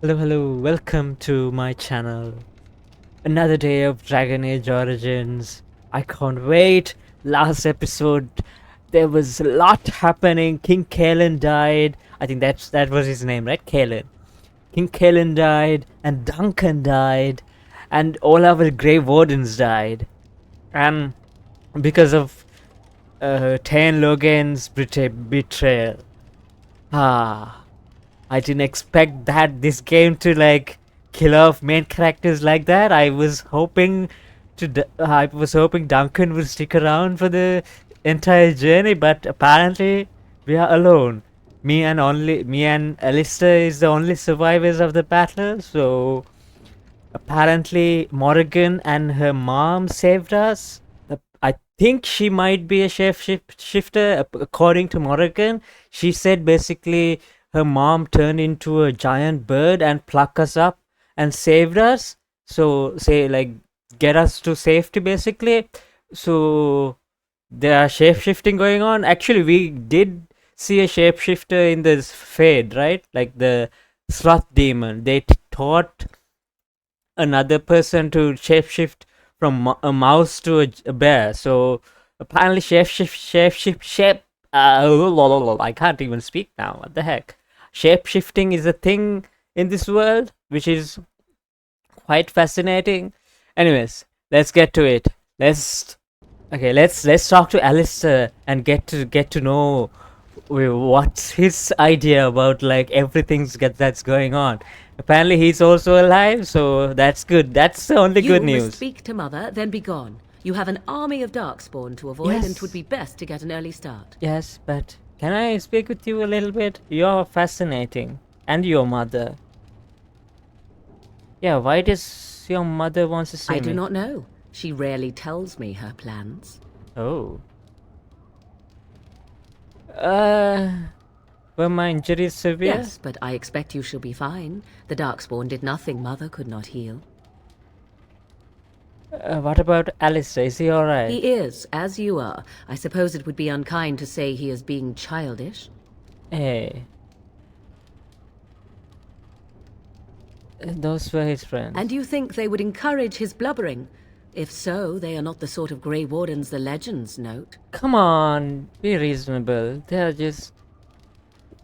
Hello, welcome to my channel. Another day of Dragon Age Origins. I can't wait. Last episode, there was a lot happening. King Kalen died. I think that was his name, right? Kalen. King Kalen died, and Duncan died, and all our Grey Wardens died. And because of Tan Logan's betrayal. Ah. I didn't expect that this game to like kill off main characters like that. I was hoping Duncan would stick around for the entire journey, but apparently we are alone. Me and Alistair is the only survivors of the battle. So apparently Morrigan and her mom saved us. I think she might be a shifter. According to Morrigan, she said basically her mom turned into a giant bird and plucked us up and saved us. So say like get us to safety basically. So there are shape shifting going on. Actually, we did see a shapeshifter in this Fade, right? Like the sloth demon. They taught another person to shapeshift from a mouse to a bear. So apparently, shape. I can't even speak now. What the heck? Shape shifting is a thing in this world, which is quite fascinating. Anyways, let's get to it. Let's talk to Alistair and get to know what's his idea about like that's going on. Apparently he's also alive, so that's good. That's the only good You must news. speak to Mother, then be gone. You have an army of Darkspawn to avoid, Yes. and 'twould be best to get an early start. Yes, but can I speak with you a little bit? You're fascinating. And your mother. Yeah, why does your mother wants to see I me? do not know. She rarely tells me her plans. Oh. Were my injuries severe? Yes, but I expect you shall be fine. The Darkspawn did nothing Mother could not heal. What about Alistair? Is he alright? He is, as you are. I suppose it would be unkind to say he is being childish. Hey. Those were his friends. And you think they would encourage his blubbering? If so, they are not the sort of Grey Wardens the legends note. Come on, be reasonable. They are just...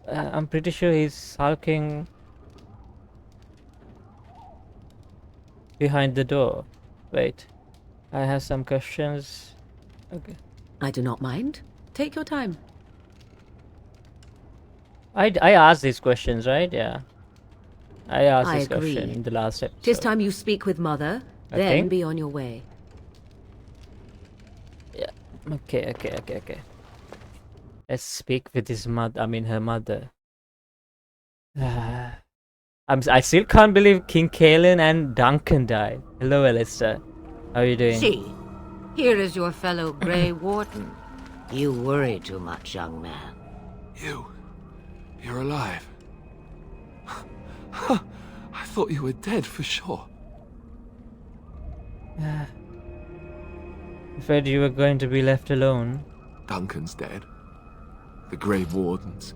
I'm pretty sure he's sulking behind the door. Wait, I have some questions. Okay. I do not mind. Take your time. I asked these questions, right? Yeah. I asked I this agree. question in the last episode. 'Tis time you speak with Mother, then Okay. be on your way. Yeah. Okay. Let's speak with his mother. I mean, her mother. I still can't believe King Kalen and Duncan died. Hello, Alistair. How are you doing? See, here is your fellow Grey Warden. You worry too much, young man. You're alive. I thought you were dead for sure. Afraid you were going to be left alone. Duncan's dead. The Grey Wardens.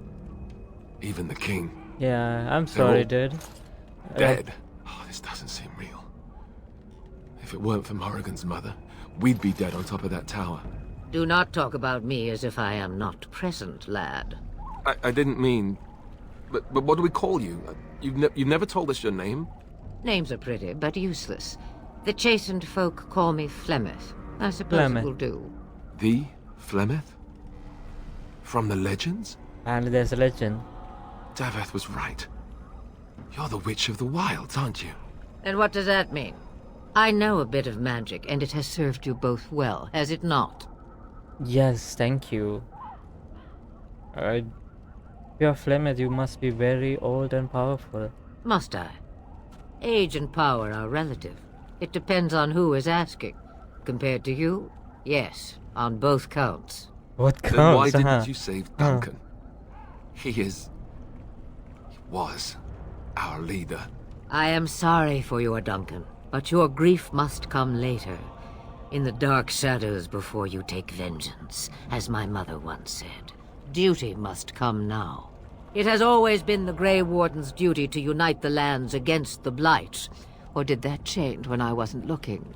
Even the King. Yeah, I'm sorry, all dude. Dead. Oh, this doesn't seem real. If it weren't for Morrigan's mother, we'd be dead on top of that tower. Do not talk about me as if I am not present, lad. I didn't mean... But what do we call you? You've never told us your name? Names are pretty, but useless. The chastened folk call me Flemeth. I suppose Flemeth. it will do. The Flemeth? From the legends? And there's a legend. Daveth was right. You're the Witch of the Wilds, aren't you? And what does that mean? I know a bit of magic, and it has served you both well, has it not? Yes, thank you. If you're Flemeth, you must be very old and powerful. Must I? Age and power are relative. It depends on who is asking. Compared to you, yes, on both counts. What counts? Then why didn't huh? you save Duncan? He was our leader. I am sorry for your Duncan, but your grief must come later. In the dark shadows before you take vengeance, as my mother once said. Duty must come now. It has always been the Grey Warden's duty to unite the lands against the Blight. Or did that change when I wasn't looking?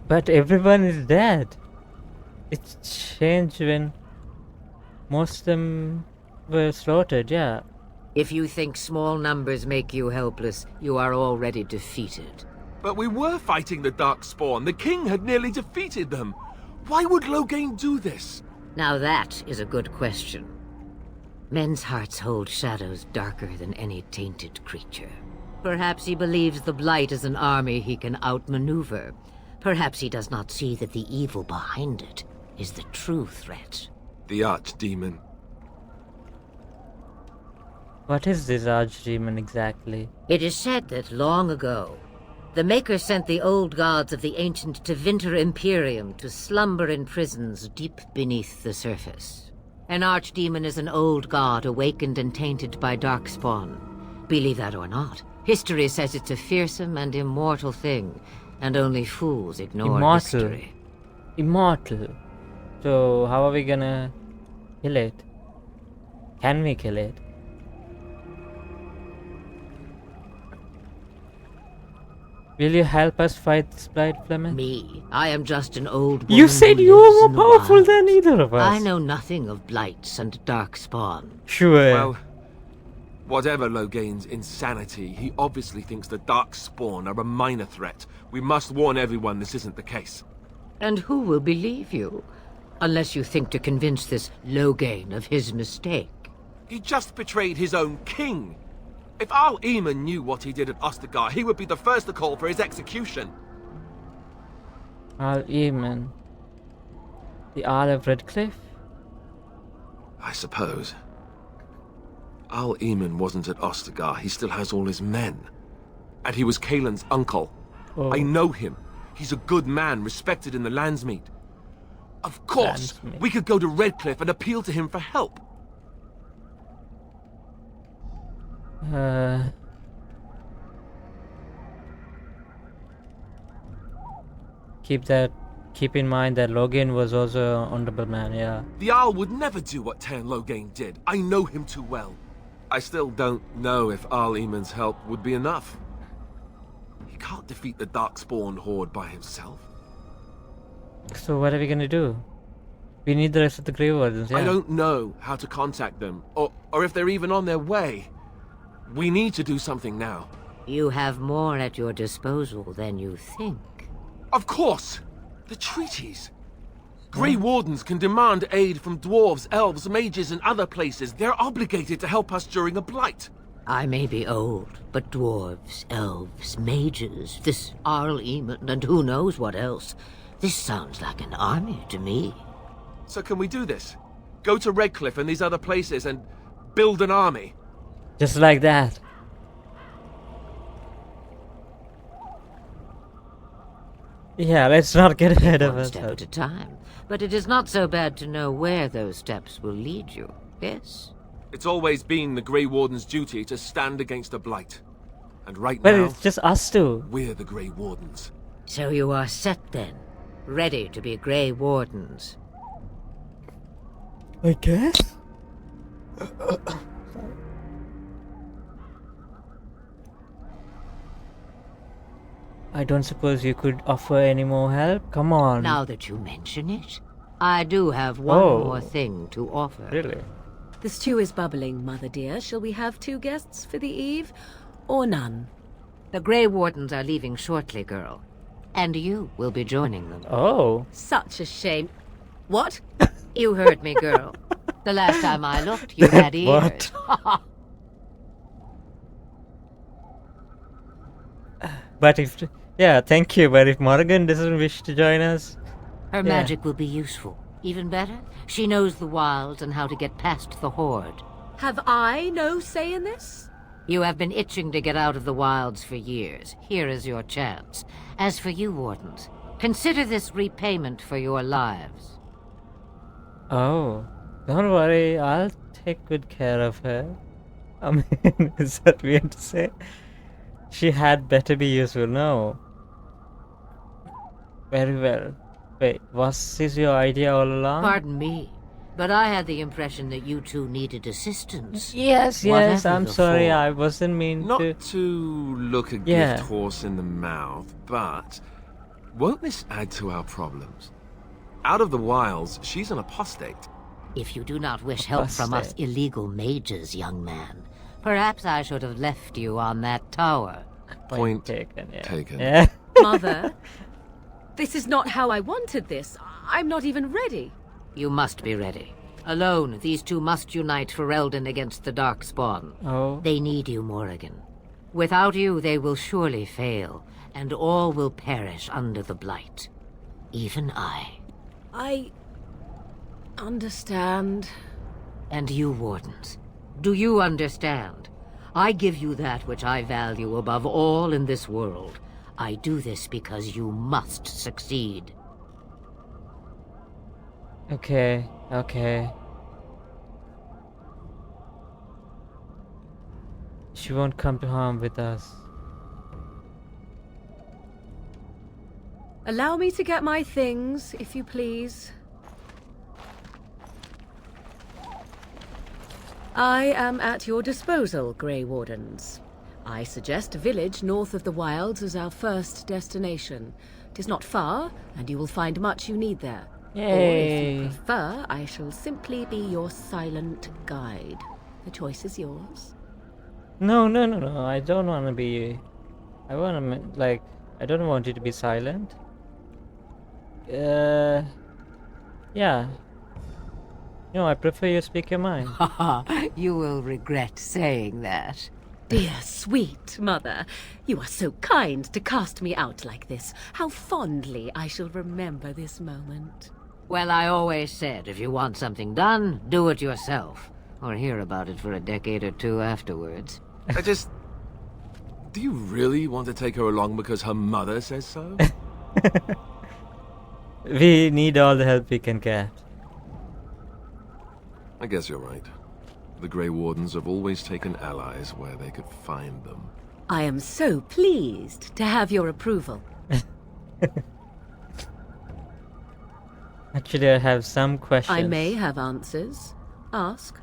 But everyone is dead. It's changed when most of them were slaughtered, yeah. If you think small numbers make you helpless, you are already defeated. But we were fighting the Darkspawn. The king had nearly defeated them. Why would Loghain do this? Now that is a good question. Men's hearts hold shadows darker than any tainted creature. Perhaps he believes the Blight is an army he can outmaneuver. Perhaps he does not see that the evil behind it is the true threat. The Archdemon. What is this archdemon exactly? It is said that long ago, the Maker sent the old gods of the ancient Tevinter Imperium to slumber in prisons deep beneath the surface. An archdemon is an old god awakened and tainted by Darkspawn. Believe that or not, history says it's a fearsome and immortal thing, and only fools ignore history. Immortal. So how are we gonna kill it? Can we kill it? Will you help us fight this Blight, Flemeth? Me? I am just an old woman. You said who you lives were in the more powerful wilds. than either of us. I know nothing of blights and darkspawn. Sure. Well, whatever Loghain's insanity, he obviously thinks the Darkspawn are a minor threat. We must warn everyone this isn't the case. And who will believe you? Unless you think to convince this Loghain of his mistake. He just betrayed his own king. If Al Eamon knew what he did at Ostagar, he would be the first to call for his execution. Al Eamon. The Earl of Redcliffe? I suppose. Al Eamon wasn't at Ostagar. He still has all his men. And he was Kaelin's uncle. Oh. I know him. He's a good man, respected in the Landsmeet. Of course, Landsmeet. we could go to Redcliffe and appeal to him for help. Keep in mind that Loghain was also an honorable man, yeah. The Owl would never do what Tairn Loghain did. I know him too well. I still don't know if Al Eamon's help would be enough. He can't defeat the Darkspawn horde by himself. So what are we gonna do? We need the rest of the Grey Wardens, yeah. I don't know how to contact them, or if they're even on their way. We need to do something now. You have more at your disposal than you think. Of course! The treaties! Grey Wardens can demand aid from dwarves, elves, mages, and other places. They're obligated to help us during a blight. I may be old, but dwarves, elves, mages, this Arl Eamon, and who knows what else. This sounds like an army to me. So can we do this? Go to Redcliffe and these other places and build an army? Just like that. Yeah, let's not get ahead of One step ourselves. at a time. But it is not so bad to know where those steps will lead you, yes? It's always been the Grey Warden's duty to stand against the blight. And right But now, it's just us two. we're the Grey Wardens. So you are set then, ready to be Grey Wardens. I guess? I don't suppose you could offer any more help? Come on. Now that you mention it, I do have one Oh. more thing to offer. Really? The stew is bubbling, Mother dear. Shall we have 2 guests for the eve, or none? The Grey Wardens are leaving shortly, girl. And you will be joining them. Oh. Such a shame. What? You heard me, girl. The last time I looked, you had ears. What? But if... Yeah, thank you, but if Morrigan doesn't wish to join us... Her Yeah. magic will be useful. Even better, she knows the wilds and how to get past the horde. Have I no say in this? You have been itching to get out of the wilds for years. Here is your chance. As for you, Wardens, consider this repayment for your lives. Oh. Don't worry, I'll take good care of her. I mean, is that weird to say? She had better be useful. No. Very well. Wait, was this your idea all along? Pardon me, But I had the impression that you two needed assistance. Yes, yes, I'm Whatever sorry, for. I wasn't mean Not to. to look a Yeah. gift horse in the mouth, but won't this add to our problems? Out of the wilds, she's an apostate. If you do not wish help from us Apostate. illegal mages, young man, perhaps I should have left you on that tower. Point taken. Yeah. taken. Yeah. Mother, this is not how I wanted this. I'm not even ready. You must be ready. Alone, these two must unite for Eldon against the Darkspawn. Oh. They need you, Morrigan. Without you, they will surely fail, and all will perish under the blight. Even I. I understand. And you, Wardens. Do you understand? I give you that which I value above all in this world. I do this because you must succeed. Okay. Okay. She won't come to harm with us. Allow me to get my things, if you please. I am at your disposal, Grey Wardens. I suggest a village north of the wilds as our first destination. 'Tis not far, and you will find much you need there. Or if Yay. you prefer, I shall simply be your silent guide. The choice is yours. No, no, no, no. I don't want to be. I want to, like. I don't want you to be silent. Yeah. No, I prefer you speak your mind. You will regret saying that. Dear, sweet mother, you are so kind to cast me out like this. How fondly I shall remember this moment. Well, I always said, if you want something done, do it yourself. Or hear about it for a decade or two afterwards. I just... Do you really want to take her along because her mother says so? We need all the help we can get. I guess you're right. The Grey Wardens have always taken allies where they could find them. I am so pleased to have your approval. Actually, I have some questions. I may have answers. Ask.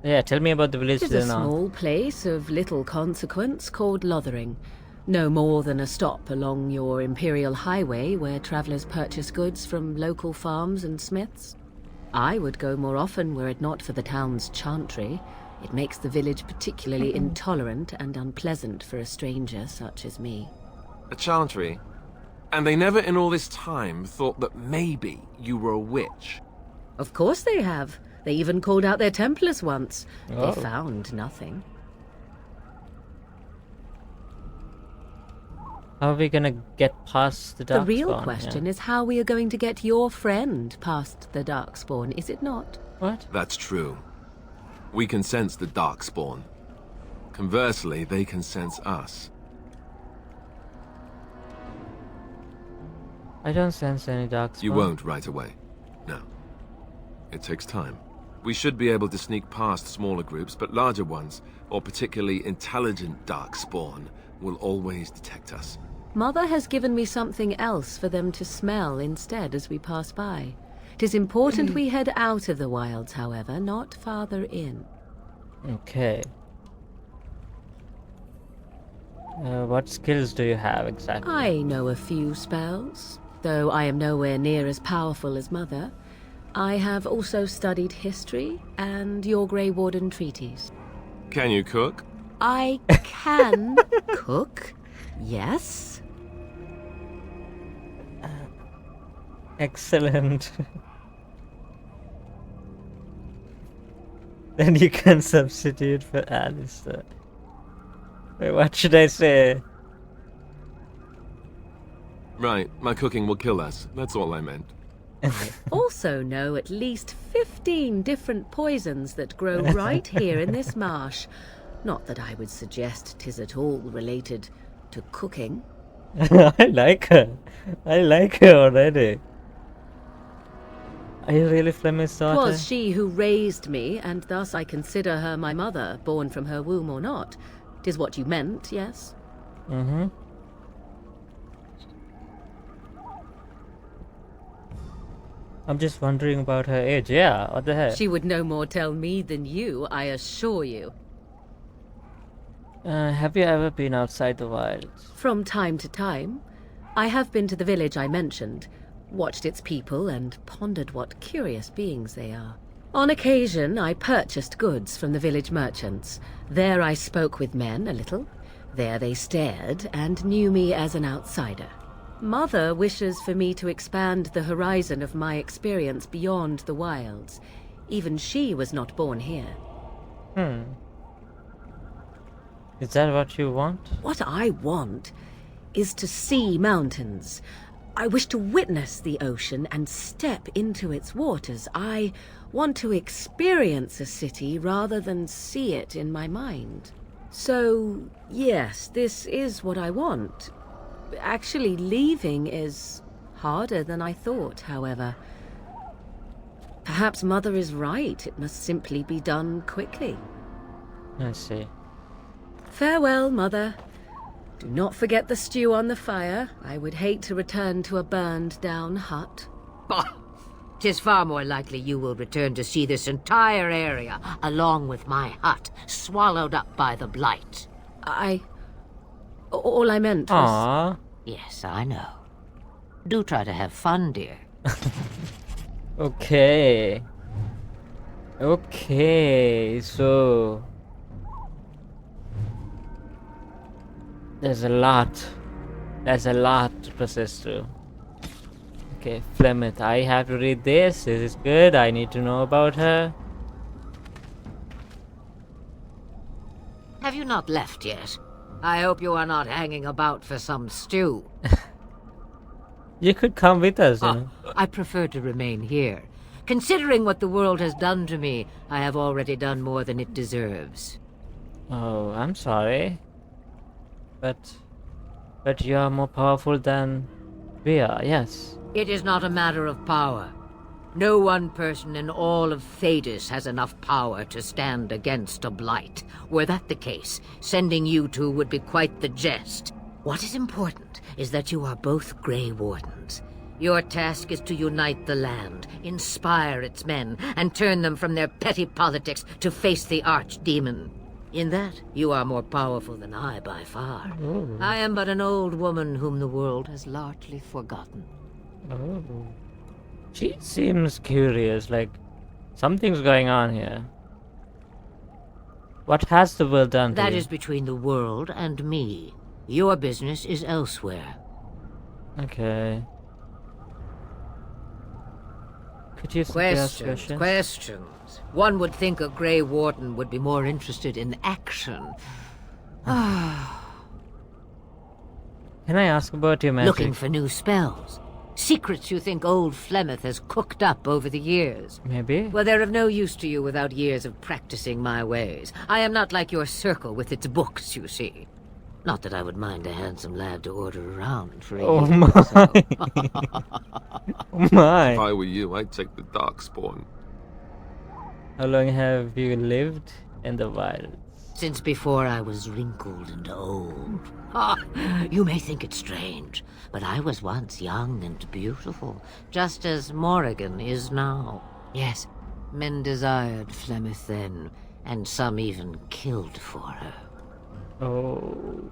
Yeah, tell me about the village It is a then. small place of little consequence called Lothering. No more than a stop along your Imperial Highway where travellers purchase goods from local farms and smiths. I would go more often were it not for the town's chantry. It makes the village particularly intolerant and unpleasant for a stranger such as me. A chantry? And they never in all this time thought that maybe you were a witch? Of course they have. They even called out their Templars once. Oh. They found nothing. How are we gonna get past the The Darkspawn? real question is how we are going to get your friend past the Darkspawn, is it not? What? That's true. We can sense the Darkspawn. Conversely, they can sense us. I don't sense any Darkspawn. You won't right away. No. It takes time. We should be able to sneak past smaller groups, but larger ones, or particularly intelligent Darkspawn, will always detect us. Mother has given me something else for them to smell instead as we pass by. 'Tis important we head out of the wilds, however, not farther in. Okay. What skills do you have exactly? I know a few spells, though I am nowhere near as powerful as Mother. I have also studied history and your Grey Warden treaties. Can you cook? I can cook, yes. Excellent. Then you can substitute for Alistair. Wait, what should I say? Right, my cooking will kill us. That's all I meant. Also know at least 15 different poisons that grow right here in this marsh. Not that I would suggest 'tis at all related to cooking. I like her. I like her already. Are you really Flemeth's daughter? 'Twas she who raised me, and thus I consider her my mother, born from her womb or not. 'Tis what you meant, yes? Mm-hmm. I'm just wondering about her age. Yeah, what the heck? She would no more tell me than you, I assure you. Have you ever been outside the wilds? From time to time, I have been to the village I mentioned, watched its people, and pondered what curious beings they are. On occasion, I purchased goods from the village merchants. There I spoke with men a little. There they stared and knew me as an outsider. Mother wishes for me to expand the horizon of my experience beyond the wilds. Even she was not born here. Is that what you want? What I want is to see mountains. I wish to witness the ocean and step into its waters. I want to experience a city rather than see it in my mind. So, yes, this is what I want. Actually, leaving is harder than I thought, however. Perhaps Mother is right. It must simply be done quickly. I see. Farewell, Mother. Do not forget the stew on the fire. I would hate to return to a burned-down hut. Bah! 'Tis far more likely you will return to see this entire area, along with my hut, swallowed up by the blight. All I meant was... Aww. Yes, I know. Do try to have fun, dear. Okay. Okay, so... There's a lot to process through. Okay, Flemeth, I have to read this. This is good. I need to know about her. Have you not left yet? I hope you are not hanging about for some stew. You could come with us, you know. I prefer to remain here. Considering what the world has done to me, I have already done more than it deserves. Oh, I'm sorry. But you are more powerful than we are, yes. It is not a matter of power. No one person in all of Thedas has enough power to stand against a blight. Were that the case, sending you two would be quite the jest. What is important is that you are both Grey Wardens. Your task is to unite the land, inspire its men, and turn them from their petty politics to face the archdemon. In that, you are more powerful than I by far. Ooh. I am but an old woman whom the world has largely forgotten. Oh. She seems curious, like something's going on here. What has the world done to That you? is between the world and me. Your business is elsewhere. Okay. Could you suggest Questions. One would think a Grey Warden would be more interested in action. Can I ask about your magic? Looking for new spells. Secrets you think old Flemeth has cooked up over the years. Maybe? Well, they're of no use to you without years of practicing my ways. I am not like your circle with its books, you see. Not that I would mind a handsome lad to order around for a Oh year my. or so. Oh If my. I were you, I'd take the Darkspawn. How long have you lived in the wild? Since before I was wrinkled and old. Ah, you may think it strange, but I was once young and beautiful, just as Morrigan is now. Yes, men desired Flemeth then, and some even killed for her. Oh.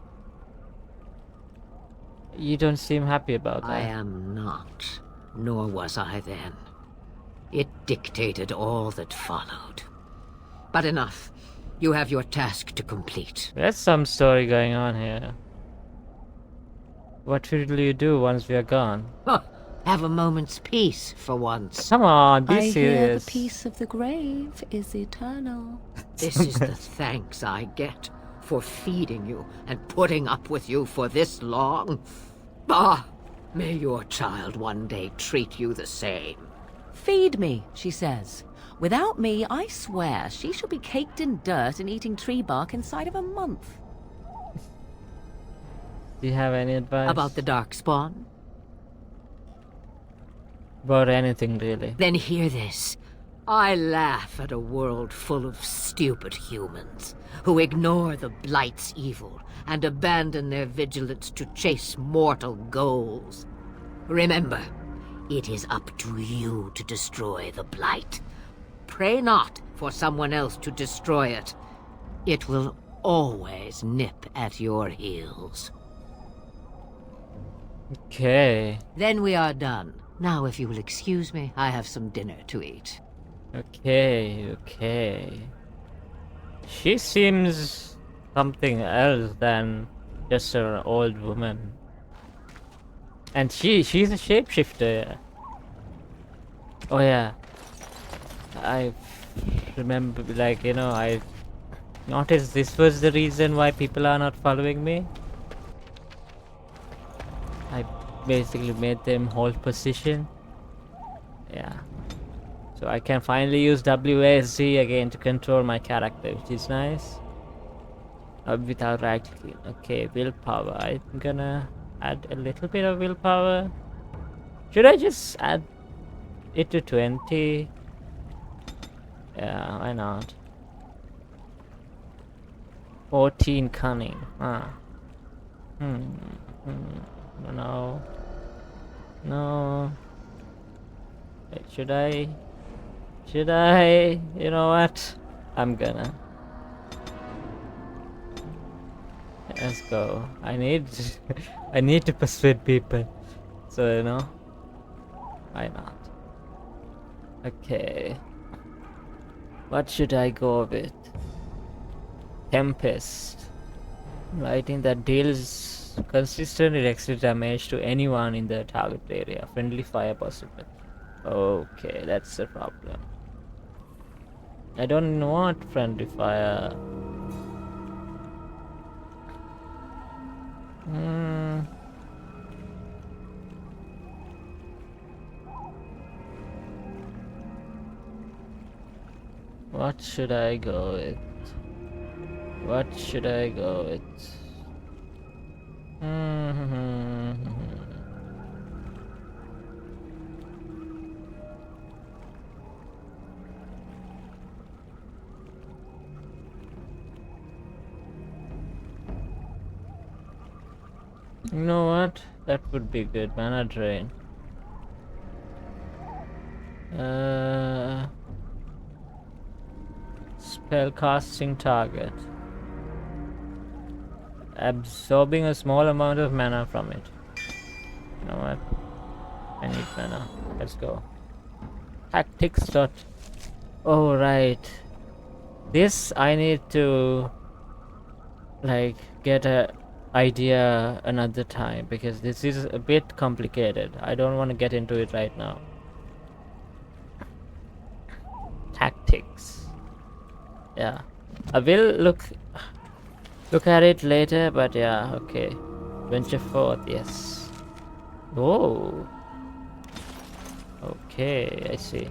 You don't seem happy about that. I am not, nor was I then. It dictated all that followed. But enough. You have your task to complete. There's some story going on here. What will you do once we are gone? Huh, have a moment's peace for once. Come on, be I hear serious. the peace of the grave is eternal. This is the thanks I get for feeding you and putting up with you for this long. Ah, may your child one day treat you the same. Feed me, she says. Without me, I swear, she shall be caked in dirt and eating tree bark inside of a month. Do you have any advice? About the Darkspawn? About anything, really. Then hear this. I laugh at a world full of stupid humans who ignore the Blight's evil and abandon their vigilance to chase mortal goals. Remember, It is up to you to destroy the Blight. Pray not for someone else to destroy it. It will always nip at your heels. Okay. Then we are done. Now, if you will excuse me, I have some dinner to eat. Okay. She seems something else than just an old woman. And she's a shapeshifter. Oh yeah. I remember, like, you know, I noticed this was the reason why people are not following me. I basically made them hold position. Yeah. So I can finally use WASD again to control my character, which is nice. Without right clicking. Okay, willpower. I'm gonna add a little bit of willpower. Should I just add it to 20? Yeah, why not? 14 cunning. No. No. Wait, should I? You know what? I'm gonna. Let's go. I need to persuade people. So, you know. Why not? Okay. What should I go with? Tempest. Lightning that deals consistent extra damage to anyone in the target area. Friendly fire possible. Okay, that's the problem. I don't want friendly fire. What should I go with? You know what? That would be good. Mana drain. Spell casting target. Absorbing a small amount of mana from it. You know what? I need mana. Let's go. Tactics dot. Oh right. This I need to like get a idea another time because this is a bit complicated. I don't want to get into it right now. Tactics. Yeah. I will look at it later, but yeah, okay. Venture forth, yes. Oh. Okay, I see.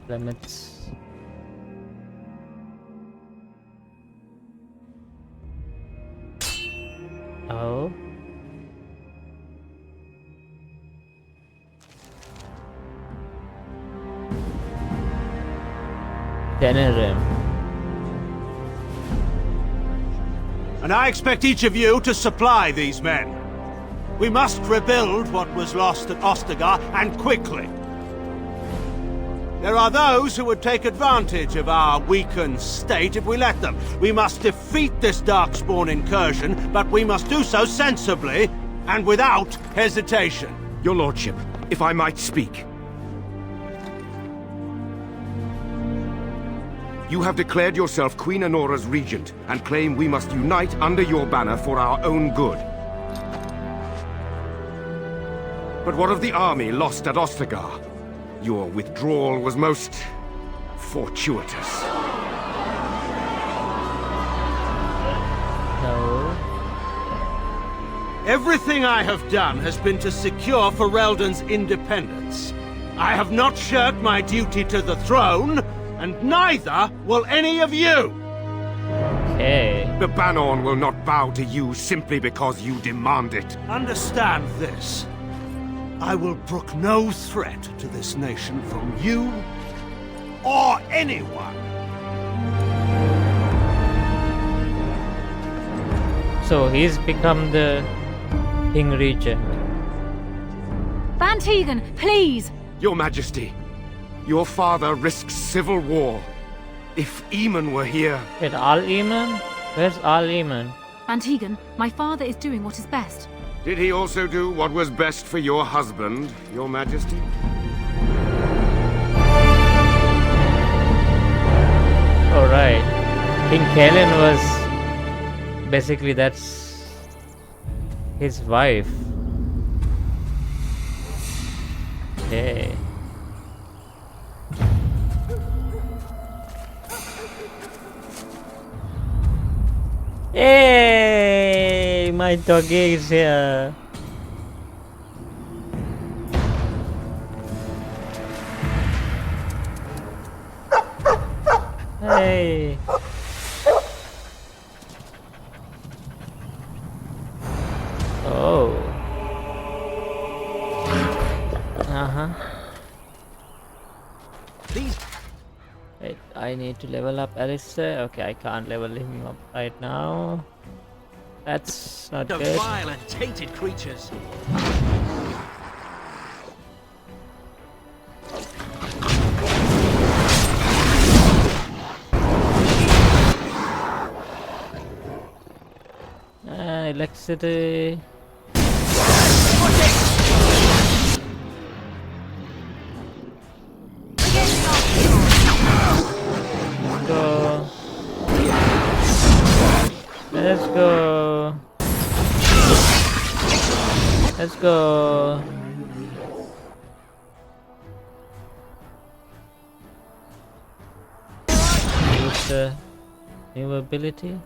Limits. Oh. Tenerim. And I expect each of you to supply these men. We must rebuild what was lost at Ostagar, and quickly. There are those who would take advantage of our weakened state if we let them. We must defeat this Darkspawn incursion, but we must do so sensibly and without hesitation. Your lordship, if I might speak. You have declared yourself Queen Honora's regent, and claim we must unite under your banner for our own good. But what of the army lost at Ostagar? Your withdrawal was most fortuitous. No. Everything I have done has been to secure Ferelden's independence. I have not shirked my duty to the throne, and neither will any of you! Okay. The Banorn will not bow to you simply because you demand it. Understand this. I will brook no threat to this nation from you or anyone. So he's become the King Regent. Antigon, please! Your Majesty, your father risks civil war. If Eamon were here... Wait, Al Eamon? Where's Al Eamon? Antigon, my father is doing what is best. Did he also do what was best for your husband, your Majesty? Alright. King Kalen was... Basically, that's... his wife. Okay. Hey, my doggy is here. Hey. Oh. Wait, I need to level up Alistair. Okay, I can't level him up right now. That's not The good. vile and tainted creatures. Electricity. Go. Let's go. Let's go. Use the new ability.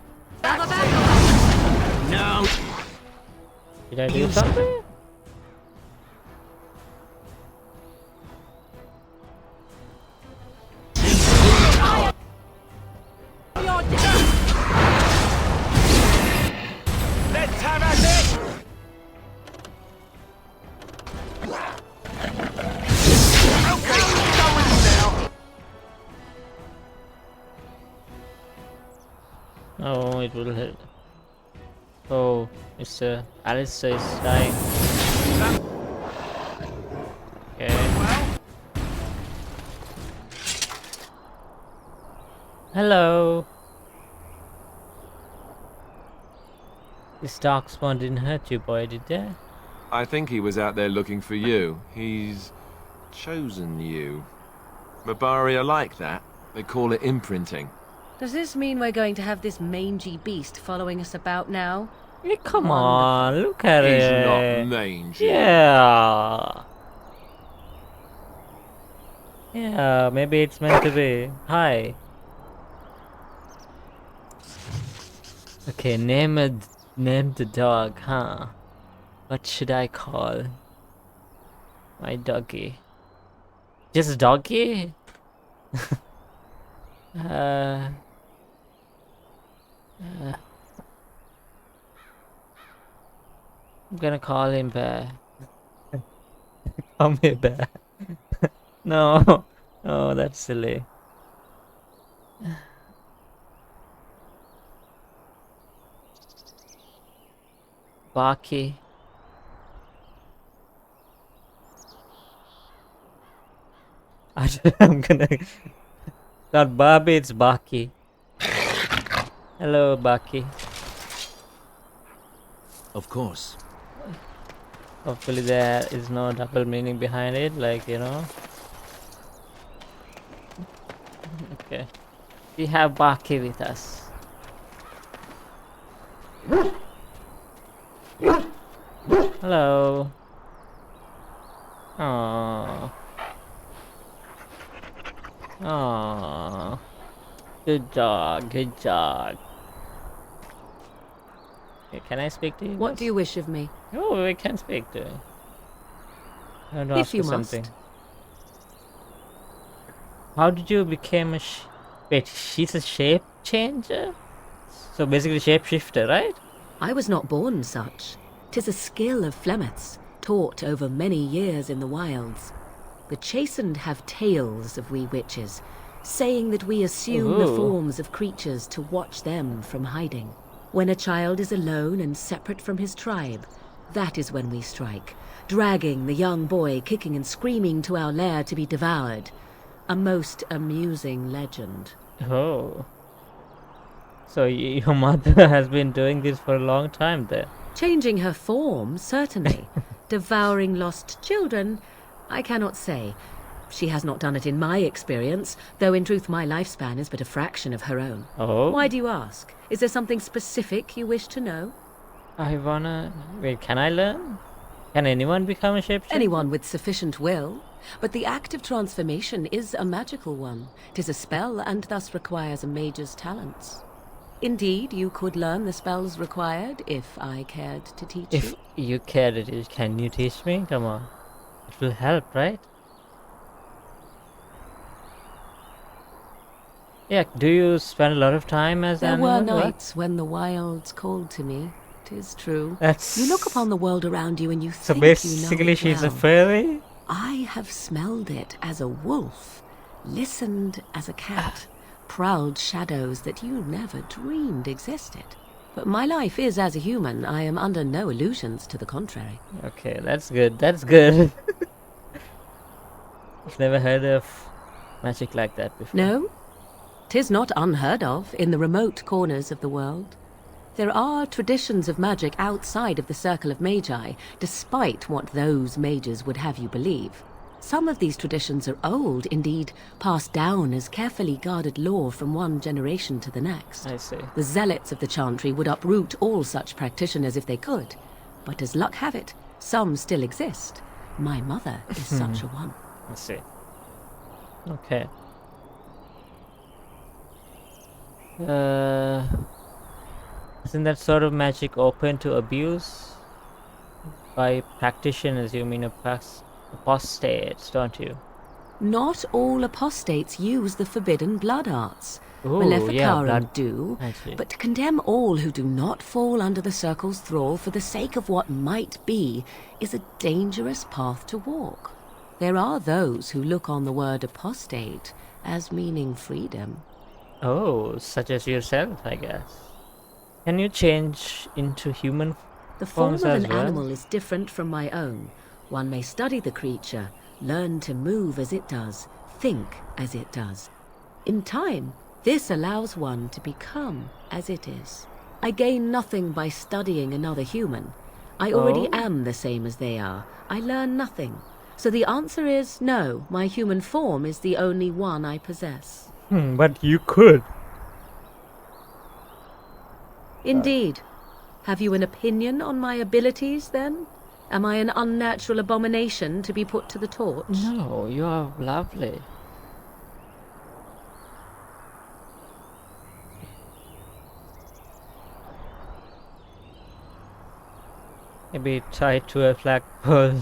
No. Did I do something? Let's have at it. Okay, going now. Oh, it will hit. Oh, Mr. Alistair is dying. Okay. Hello. This darkspawn didn't hurt you, boy, did they? I think he was out there looking for you. He's chosen you. Mabari are like that. They call it imprinting. Does this mean we're going to have this mangy beast following us about now? Hey, come on, look at He's it. not mangy. Yeah. Yeah, maybe it's meant to be. Hi. Okay, name the dog, huh? What should I call my doggy? Just doggy? I'm gonna call him Bear. Call me Bear. No, no, that's silly. Barky. I'm gonna. Not Barbie, it's Barky. Hello, Barky. Of course. Hopefully there is no double meaning behind it, like, you know. Okay. We have Barky with us. Hello. Aww. Aww. Good dog, good dog. Okay, can I speak to you? What do you wish of me? Oh, we can speak to you. I want to If ask you something. must. How did you become a wait, she's a shape changer? So basically shapeshifter, right? I was not born such. 'Tis a skill of Flemeth's, taught over many years in the wilds. The chastened have tales of we witches, saying that we assume the Ooh. forms of creatures to watch them from hiding. When a child is alone and separate from his tribe, That is when we strike, dragging the young boy kicking and screaming to our lair to be devoured. A most amusing legend. Oh. So your mother has been doing this for a long time then? Changing her form, certainly. Devouring lost children, I cannot say. She has not done it in my experience, though in truth my lifespan is but a fraction of her own. Oh? Why do you ask? Is there something specific you wish to know? I wanna... Wait, can I learn? Can anyone become a shapeshifter? Anyone with sufficient will. But the act of transformation is a magical one. 'Tis a spell and thus requires a mage's talents. Indeed, you could learn the spells required if I cared to teach If you. you care to teach, can you teach me? Come on. It will help, right? Yeah, do you spend a lot of time as There an were animal? What? nights when the wilds called to me. 'Tis true. That's... You look upon the world around you and you So think basically you know it she's a well. fairy? I have smelled it as a wolf, listened as a cat, prowled shadows that you never dreamed existed. But my life is as a human. I am under no illusions to the contrary. Okay, that's good. That's good. I've never heard of magic like that before. No? 'Tis not unheard of in the remote corners of the world. There are traditions of magic outside of the circle of magi, despite what those mages would have you believe. Some of these traditions are old, indeed, passed down as carefully guarded lore from one generation to the next. I see. The zealots of the chantry would uproot all such practitioners if they could. But as luck have it, some still exist. My mother is such a one. I see. Okay. Isn't that sort of magic open to abuse? By practitioners, you mean apostates, don't you? Not all apostates use the forbidden blood arts. Ooh, Maleficarum yeah, blood- do, I see. but to condemn all who do not fall under the circle's thrall for the sake of what might be is a dangerous path to walk. There are those who look on the word apostate as meaning freedom. Oh, such as yourself, I guess. Can you change into human The form forms of as an well? animal is different from my own. One may study the creature, learn to move as it does, think as it does. In time, this allows one to become as it is. I gain nothing by studying another human. I already Oh. am the same as they are. I learn nothing. So the answer is no, my human form is the only one I possess. But you could. Indeed. Have you an opinion on my abilities, then? Am I an unnatural abomination to be put to the torch? No, you are lovely. Maybe tied to a flagpole.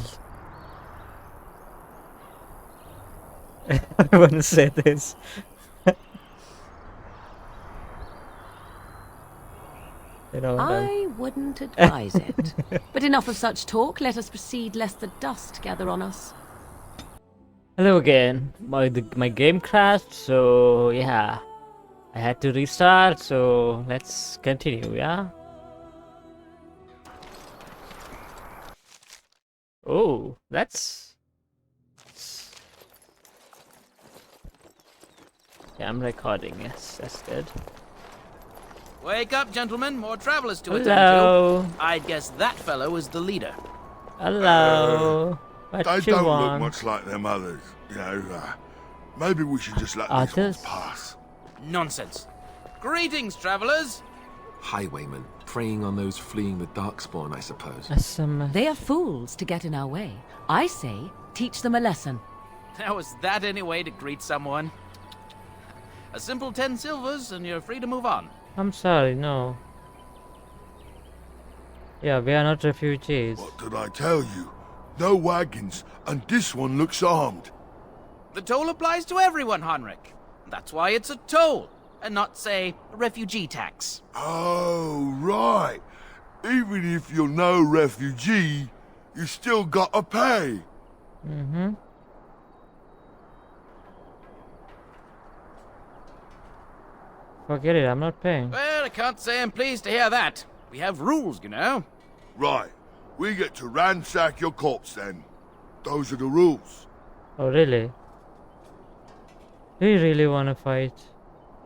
I want to say this. You know, I wouldn't advise it. But enough of such talk. Let us proceed, lest the dust gather on us. hello again. My game crashed, so yeah, I had to restart. So let's continue. Yeah. Oh, that's. Yeah, I'm recording. Yes, that's good. Wake up, gentlemen. More travelers to attend Hello. to. I'd guess that fellow was the leader. Hello. What They you don't want? look much like them others, you know. Maybe we should just let these ones Others? pass. Nonsense. Greetings, travelers. Highwaymen, preying on those fleeing the Darkspawn, I suppose. Some. They are fools to get in our way. I say, teach them a lesson. How is that any way to greet someone? A simple 10 silvers and you're free to move on. I'm sorry, no. Yeah, we are not refugees. What did I tell you? No wagons, and this one looks armed. The toll applies to everyone, Heinrich. That's why it's a toll, and not, say, a refugee tax. Oh, right. Even if you're no refugee, you still gotta pay. Mm-hmm. Forget it, I'm not paying. Well, I can't say I'm pleased to hear that. We have rules, you know. Right. we get to ransack your corpse then. Those are the rules. Oh, really? Do you really want to fight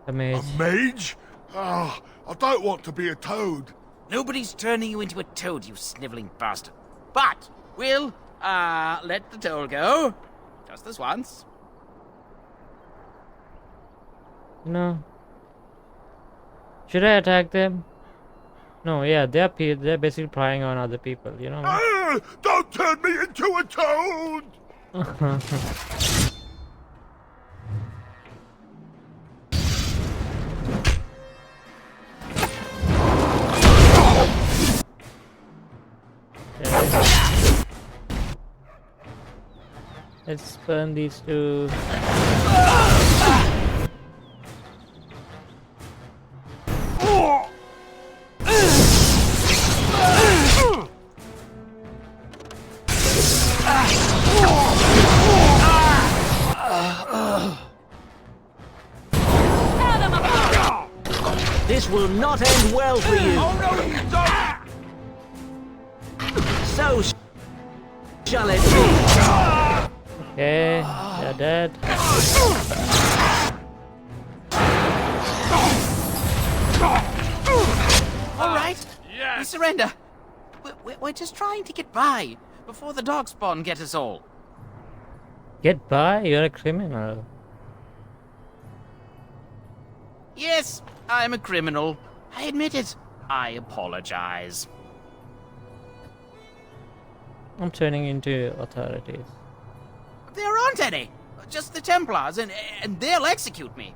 a mage? A mage? Ah, I don't want to be a toad. Nobody's turning you into a toad, you sniveling bastard. But we'll, let the toll go. Just this once. No. Should I attack them? No, yeah, they're basically prying on other people, you know? Ah, don't turn me into a toad! Let's burn these two. This will not end well for you. Oh no, you don't! So shall it be. Okay, they're dead. All right, we surrender. We're just trying to get by before the darkspawn get us all. Get by? You're a criminal. Yes, I'm a criminal. I admit it. I apologize. I'm turning into authorities. There aren't any. Just the Templars, and they'll execute me.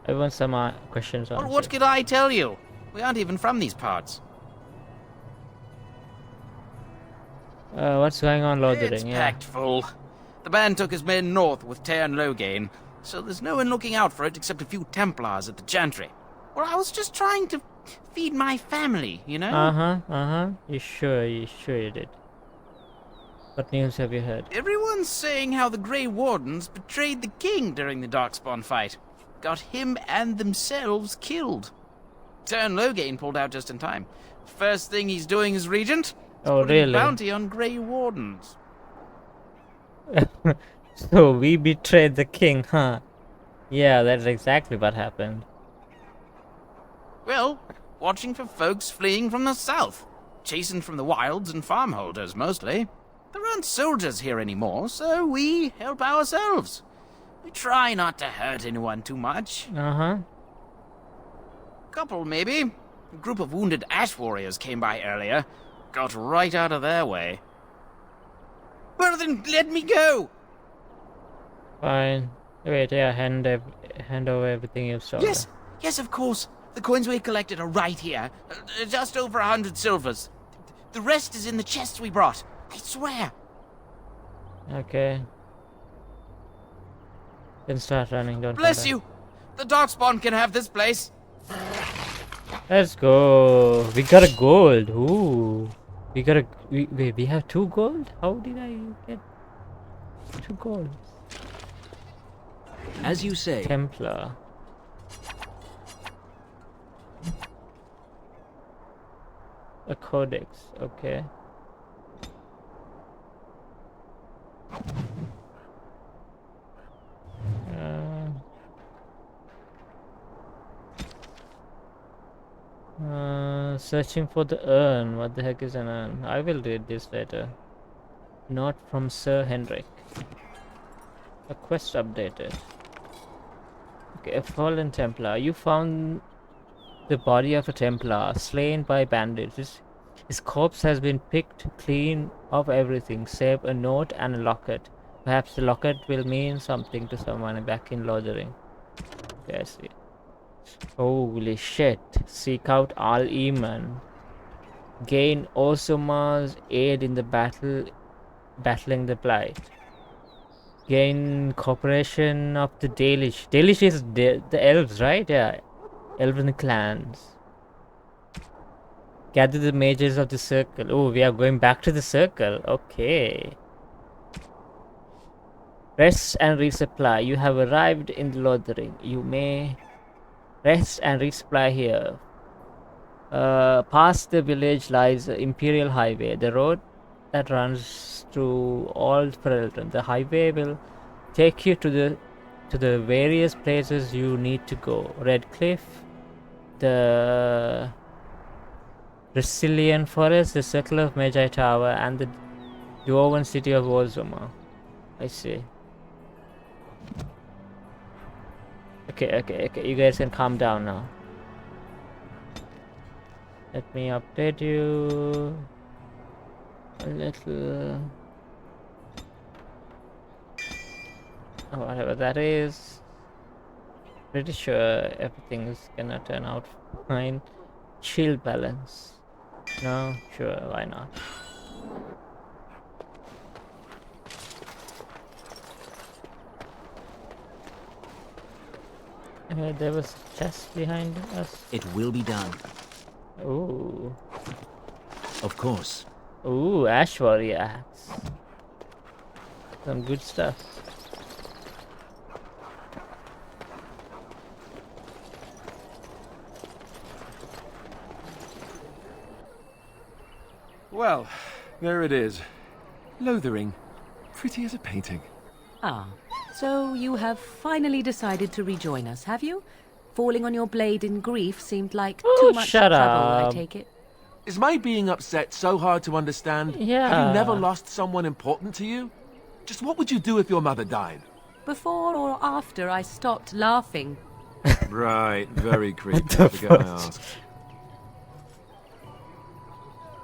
I want some questions Well, answered. what could I tell you? We aren't even from these parts. What's going on, Lord It's Ring? packed full. The band took his men north with Tear and Loghain, so there's no one looking out for it except a few Templars at the Chantry. Well, I was just trying to feed my family, you know? You sure you did. What news have you heard? Everyone's saying how the Grey Wardens betrayed the king during the Darkspawn fight. Got him and themselves killed. Tear and Loghain pulled out just in time. First thing he's doing as regent is Oh, putting a really? bounty on Grey Wardens. So we betrayed the king, huh? Yeah, that's exactly what happened. Well, watching for folks fleeing from the south. Chasing from the wilds and farmholders, mostly. There aren't soldiers here anymore, so we help ourselves. We try not to hurt anyone too much. Couple, maybe. A group of wounded ash warriors came by earlier. Got right out of their way. Well, then let me go! Fine. Wait, yeah, hand over everything you've stolen. Yes, of course. The coins we collected are right here. Just over 100 silvers. The rest is in the chests we brought. I swear. Okay. Then start running, don't Bless come back. you! The Darkspawn can have this place. Let's go. We got a gold. Ooh. Wait, we have 2 gold? How did I get 2 gold? As you say. Templar. A codex, okay. Searching for the urn. What the heck is an urn? I will read this later. Not from Sir Henrik. A quest updated. Okay, a fallen Templar. You found the body of a Templar slain by bandits. His corpse has been picked clean of everything save a note and a locket. Perhaps the locket will mean something to someone back in Lothering. Okay, I see. Holy shit. Seek out Al-Eman. Gain Osuma's aid in the battling the Blight. Gain cooperation of the Dalish. Dalish is the elves, right? Yeah. Elven clans. Gather the mages of the circle. Oh, we are going back to the circle. Okay. Rest and resupply. You have arrived in the Lothering. You may Rest and resupply here. Past the village lies the Imperial Highway, the road that runs through all Ferelden. The highway will take you to the various places you need to go. Redcliffe, the Resilient Forest, the Circle of Magi Tower, and the Dwarven city of Ozoma. I see. Okay. You guys can calm down now. Let me update you a little. Whatever that is. Pretty sure everything's gonna turn out fine. Shield balance. No? Sure, why not? There was a chest behind us. It will be done. Ooh. Of course. Ooh, Ash Warrior axe. Some good stuff. Well, there it is. Lothering. Pretty as a painting. Ah, so you have finally decided to rejoin us, have you? Falling on your blade in grief seemed like too much shut trouble, I up. take it. Is my being upset so hard to understand? Yeah. Have you never lost someone important to you? Just what would you do if your mother died? Before or after I stopped laughing? Right, very creepy. the Forget I fuck? asked.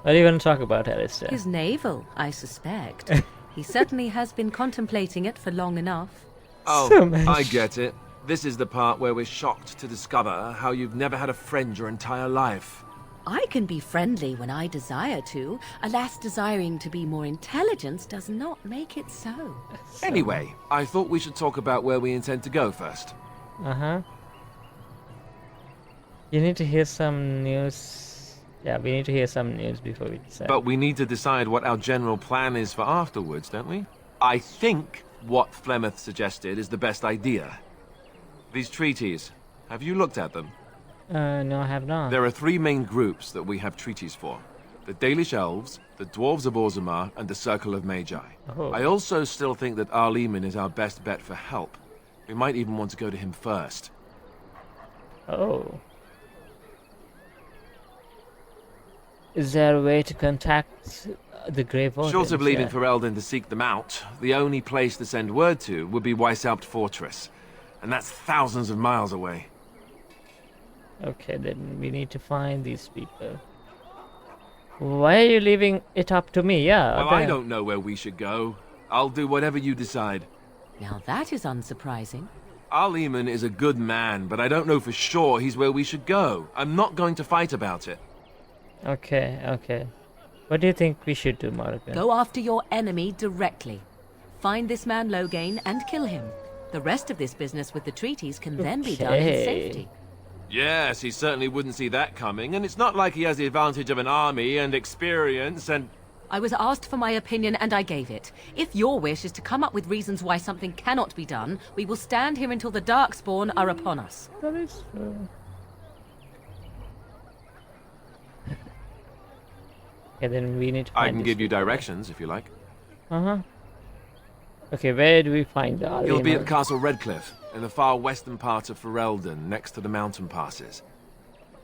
What are you going to talk about, Alistair? His navel, I suspect. He certainly has been contemplating it for long enough. Oh, So much. I get it. This is the part where we're shocked to discover how you've never had a friend your entire life. I can be friendly when I desire to. Alas, desiring to be more intelligent does not make it so. Anyway, I thought we should talk about where we intend to go first. Uh-huh. You need to hear some news. Yeah, we need to hear some news before we decide. But we need to decide what our general plan is for afterwards, don't we? I think what Flemeth suggested is the best idea. These treaties, have you looked at them? No, I have not. There are three main groups that we have treaties for. The Dalish Elves, the Dwarves of Orzammar, and the Circle of Magi. Oh. I also still think that Arleman is our best bet for help. We might even want to go to him first. Oh. Is there a way to contact the Grave Wardens? Short of leaving Yeah. Ferelden to seek them out, the only place to send word to would be Weishaupt Fortress. And that's thousands of miles away. Okay, then we need to find these people. Why are you leaving it up to me? Yeah. Well, I don't know where we should go. I'll do whatever you decide. Now that is unsurprising. Arleman is a good man, but I don't know for sure he's where we should go. I'm not going to fight about it. Okay. What do you think we should do, Morrigan? Go after your enemy directly. Find this man Loghain and kill him. The rest of this business with the treaties can then be done in Okay. safety. Yes, he certainly wouldn't see that coming, and it's not like he has the advantage of an army and experience and... I was asked for my opinion and I gave it. If your wish is to come up with reasons why something cannot be done, we will stand here until the Darkspawn are upon us. That is true. Okay, then we need to find I can these give you people. directions, if you like. Uh-huh. Okay, where do we find the He'll be at Arleman? Castle Redcliffe, in the far western part of Ferelden, next to the mountain passes.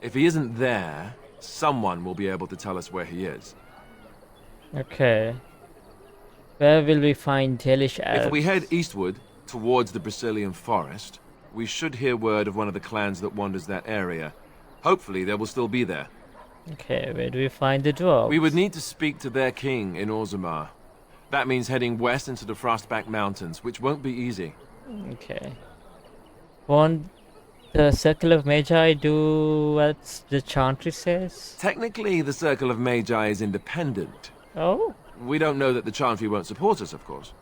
If he isn't there, someone will be able to tell us where he is. Okay. Where will we find Dalish elves? If we head eastward, towards the Brazilian forest, we should hear word of one of the clans that wanders that area. Hopefully they will still be there. Okay, where do we find the dwarves? We would need to speak to their king in Orzammar. That means heading west into the Frostback Mountains, which won't be easy. Okay. Won't the Circle of Magi do what the Chantry says? Technically, the Circle of Magi is independent. Oh? We don't know that the Chantry won't support us, of course.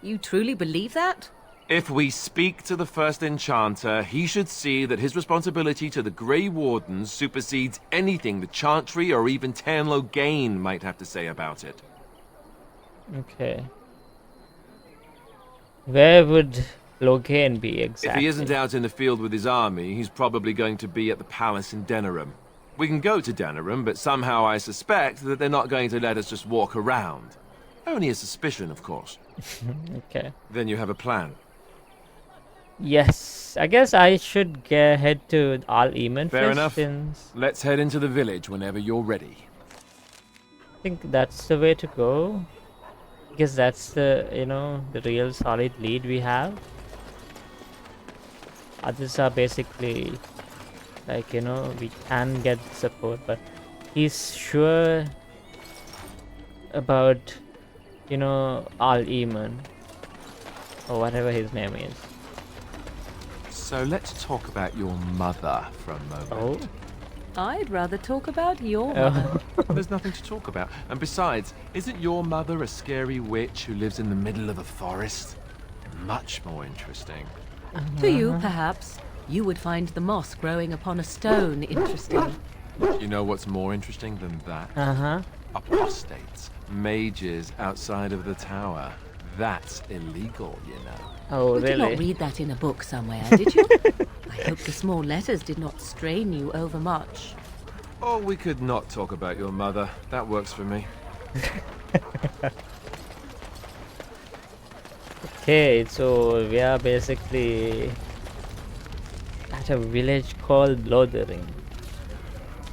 You truly believe that? If we speak to the first enchanter, he should see that his responsibility to the Grey Wardens supersedes anything the Chantry or even Loghain might have to say about it. Okay. Where would Logan be exactly? If he isn't out in the field with his army, he's probably going to be at the palace in Denerim. We can go to Denerim, but somehow I suspect that they're not going to let us just walk around. Only a suspicion, of course. Okay. Then you have a plan. Yes, I guess I should head to Al-Eman Fair first, enough. since Let's head into the village whenever you're ready. I think that's the way to go. Because that's the, the real solid lead we have. Others are basically like, we can get support, but he's sure about, Al-Eman, or whatever his name is. So let's talk about your mother for a moment. I'd rather talk about your mother. There's nothing to talk about. And besides, isn't your mother a scary witch who lives in the middle of a forest? Much more interesting. To you, perhaps. You would find the moss growing upon a stone interesting. You know what's more interesting than that? Apostates, mages outside of the tower. That's illegal, you know. Oh, You did really? not read that in a book somewhere, did you? I hope the small letters did not strain you overmuch. Or we could not talk about your mother. That works for me. Okay, so we are basically at a village called Lothering.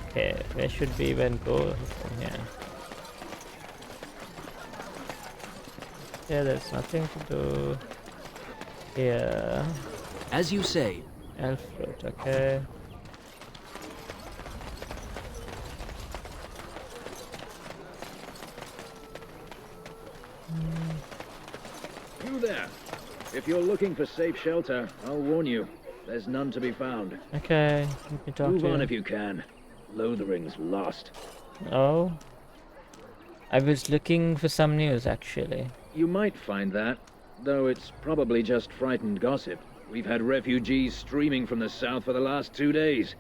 Okay, where should we even go from here? Yeah, there's nothing to do here. As you say. Elf fruit, okay. You there. If you're looking for safe shelter, I'll warn you. There's none to be found. Okay, let me talk Move to on you. if you can. Lothering's lost. Oh. I was looking for some news, actually. You might find that, though it's probably just frightened gossip. We've had refugees streaming from the south for the last 2 days.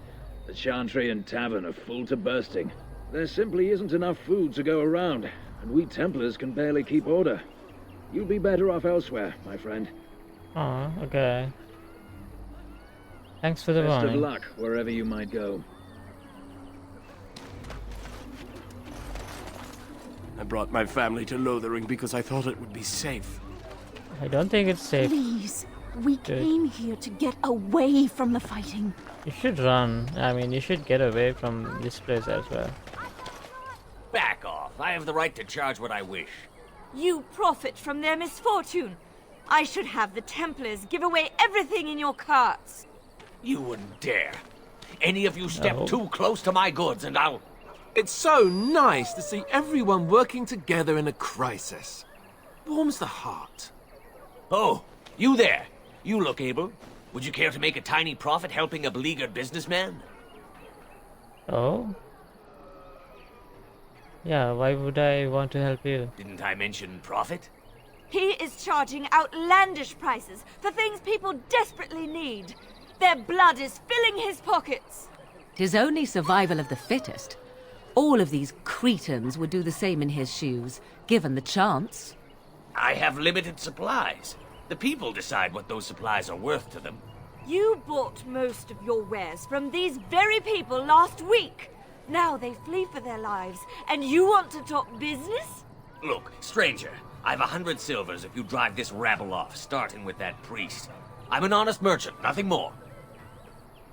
The Chantry and Tavern are full to bursting. There simply isn't enough food to go around, and we Templars can barely keep order. You'd be better off elsewhere, my friend. Oh, okay. Thanks for the Best warning. of luck wherever you might go. I brought my family to Lothering because I thought it would be safe. I don't think it's safe. Please, we came here to get away from the fighting. You should run. I mean, you should get away from this place as well. Back off. I have the right to charge what I wish. You profit from their misfortune. I should have the Templars give away everything in your carts. You wouldn't dare. Any of you step No. too close to my goods and I'll... It's so nice to see everyone working together in a crisis. Warms the heart. Oh, you there. You look able. Would you care to make a tiny profit helping a beleaguered businessman? Oh? Yeah, why would I want to help you? Didn't I mention profit? He is charging outlandish prices for things people desperately need. Their blood is filling his pockets. 'Tis only survival of the fittest. All of these cretins would do the same in his shoes, given the chance. I have limited supplies. The people decide what those supplies are worth to them. You bought most of your wares from these very people last week. Now they flee for their lives, and you want to talk business? Look, stranger, I've 100 silvers if you drive this rabble off, starting with that priest. I'm an honest merchant, nothing more.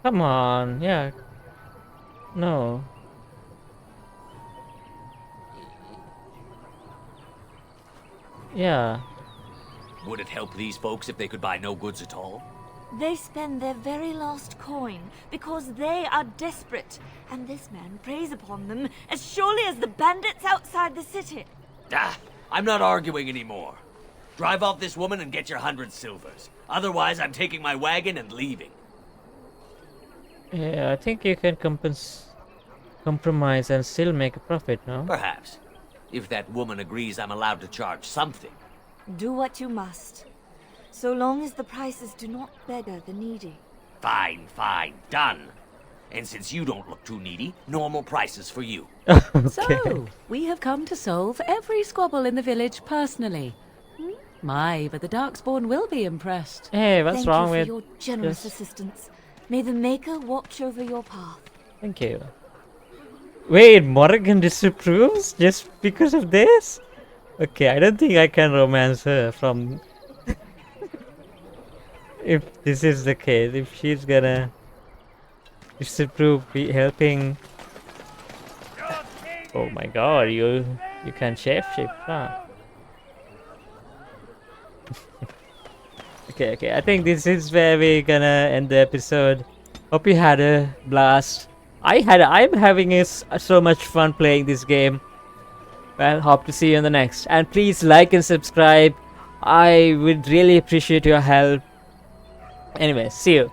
Come on, yeah. No. Yeah. Would it help these folks if they could buy no goods at all? They spend their very last coin because they are desperate, and this man preys upon them as surely as the bandits outside the city. Ah, I'm not arguing anymore. Drive off this woman and get your 100 silvers. Otherwise, I'm taking my wagon and leaving. Yeah, I think you can compromise and still make a profit, no? Perhaps. If that woman agrees I'm allowed to charge something. Do what you must, so long as the prices do not beggar the needy. Fine, fine, done. And since you don't look too needy, normal prices for you. So, we have come to solve every squabble in the village personally. My, but the Darkspawn will be impressed. Hey, what's Thank wrong you with... for your generous this? assistance. May the Maker watch over your path. Thank you. Wait, Morrigan disapproves just because of this? Okay, I don't think I can romance her from... if this is the case, if she's gonna disapprove helping... Oh my god, you can shapeshift, huh? Okay, I think this is where we're gonna end the episode. Hope you had a blast. I'm having so much fun playing this game. Well, hope to see you in the next. And please like and subscribe. I would really appreciate your help. Anyway, see you.